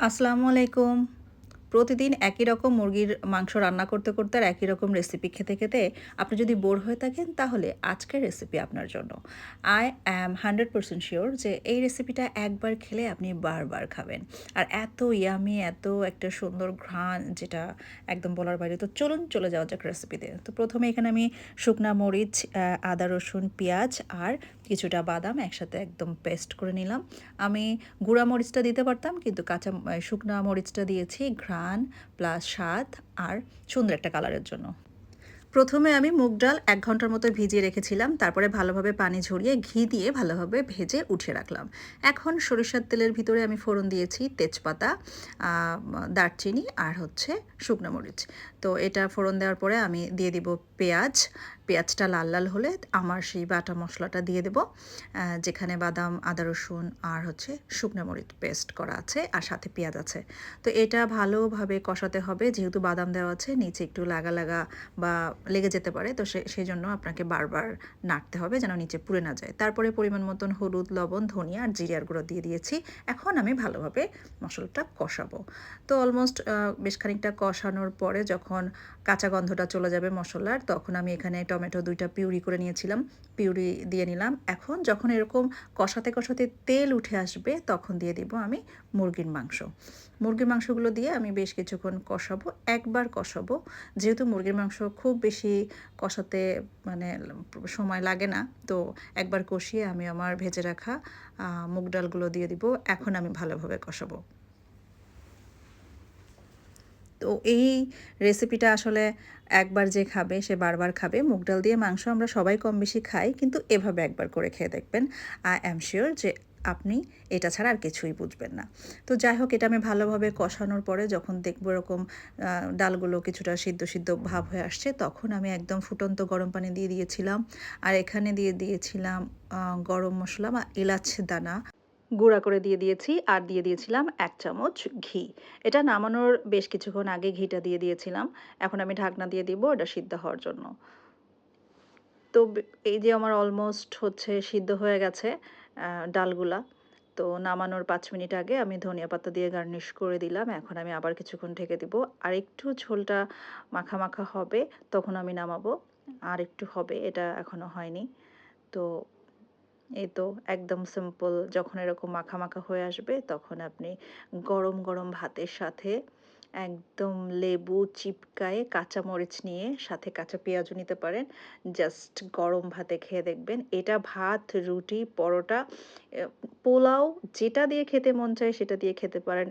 আসসালামু আলাইকুম। প্রতিদিন একই রকম মুরগির মাংস রান্না করতে, করতে আর একই রকম রেসিপি খেতে, খেতে আপনি যদি বোর হয়ে থাকেন তাহলে আজকের রেসিপি আপনার জন্য। I am 100% সিওর যে এই রেসিপিটা একবার খেলে আপনি বারবার খাবেন। আর এত ইয়ামি, এত একটা সুন্দর ঘ্রাণ যেটা একদম বলার বাইরে। তো চলুন চলে যাওয়া যাক রেসিপিতে। তো ১ম এ এখানে আমি শুকনা মরিচ, আদা, রসুন, পেঁয়াজ আর কিছুটা বাদাম একসাথে একদম পেস্ট করে নিলাম। আমি গুঁড়া মরিচটা দিতে পারতাম কিন্তু শুকনা মরিচটা দিয়েছি ঘ্রাণ প্লাস স্বাদ আর সুন্দর একটা কালারের জন্য। প্রথমে আমি মুগ ডাল ১ ঘন্টার মতো ভিজিয়ে রেখেছিলাম। তারপরে ভালোভাবে পানি ঝরিয়ে ঘি দিয়ে ভালোভাবে ভেজে উঠিয়ে রাখলাম। এখন সরিষার তেলের ভিতরে আমি ফোড়ন দিয়েছি তেজপাতা, আ দারচিনি আর হচ্ছে শুকনো মরিচ। তো এটা ফোড়ন দেওয়ার পরে আমি দিয়ে দিব পেঁয়াজ। পেঁয়াজটা লাল, লাল হলে আমার সেই বাটা মসলাটা দিয়ে দেব। যেখানে বাদাম, আদা, রসুন আর হচ্ছে শুকনো মরিচ পেস্ট করা আছে আর সাথে পেঁয়াজ আছে। তো এটা ভালোভাবে কষাতে হবে যেহেতু বাদাম দেওয়া আছে নিচে একটু লাগা, লাগা বা লেগে যেতে পারে। তো সেজন্য আপনাকে বারবার নাড়তে হবে যেন নিচে পুড়ে না যায়। তারপরে পরিমাণ মতন হলুদ, লবণ, ধনিয়া আর জিরার গুঁড়ো দিয়ে দিয়েছি। এখন আমি ভালোভাবে মসলাটা কষাবো। তো অলমোস্ট বেশ খানিকটা কষানোর পরে যখন কাঁচা গন্ধটা চলে যাবে মসলার, তখন আমি এখানে টমেটো ২ টা পিউরি করে নিয়েছিলাম। পিউরি দিয়ে নিলাম। এখন যখন এরকম কষাতে, কষাতে তেল উঠে আসবে তখন দিয়ে দিব আমি মুরগির মাংস। মুরগির মাংসগুলো দিয়ে আমি বেশ কিছুক্ষণ কষাবো। একবার কষাবো। যেহেতু মুরগির মাংস খুব বেশি কষাতে মানে সময় লাগে না। তো একবার কষিয়ে আমি আমার ভেজে রাখা মুগ ডালগুলো দিয়ে দিব। এখন আমি ভালোভাবে কষাবো। তো এই রেসিপিটা আসলে একবার যে খাবে সে বারবার খাবে। মুগ ডাল দিয়ে মাংস আমরা সবাই কম বেশি খাই। কিন্তু এভাবে একবার করে খেয়ে দেখবেন। I am sure যে আপনি এটা ছাড়া আর কিছুই বুঝবেন না। তো যাই হোক এটা আমি ভালোভাবে কষানোর পরে যখন দেখব এরকম ডালগুলো কিছুটা সিদ্ধ, সিদ্ধ ভাব হয়ে আসছে তখন আমি একদম ফুটন্ত গরম পানি দিয়ে দিয়েছিলাম। আর এখানে দিয়ে দিয়েছিলাম আ গরম মসলা বা এলাচ দানা গুঁড়া করে দিয়ে দিয়েছি আর দিয়ে দিয়েছিলাম ১ চামচ ঘি। এটা নামানোর বেশ কিছুক্ষণ আগে ঘিটা দিয়ে দিয়েছিলাম। এখন আমি ঢাকনা দিয়ে দিব এটা সিদ্ধ হওয়ার জন্য। তো এই যে আমার অলমোস্ট হচ্ছে সিদ্ধ হয়ে গেছে ডালগুলা। তো নামানোর ৫ মিনিট আগে আমি ধনিয়া পাতা দিয়ে গার্নিশ করে দিলাম। এখন আমি আবার কিছুক্ষণ ঢেকে দিব। আরেকটু ঝোলটা মাখা, মাখা হবে তখন আমি নামাবো। আরেকটু হবে এটা এখনো হয়নি। তো এই তো একদম সিম্পল যখন এরকম মাখা, মাখা হয়ে আসবে তখন আপনি গরম, গরম ভাতের সাথে একদম লেবু চিপকায়ে কাঁচা মরিচ নিয়ে সাথে কাঁচা পেঁয়াজও নিতে পারেন। জাস্ট গরম ভাতে খেয়ে দেখবেন। এটা ভাত, রুটি, পরোটা, এ পোলাও যেটা দিয়ে খেতে মন চায় সেটা দিয়ে খেতে পারেন।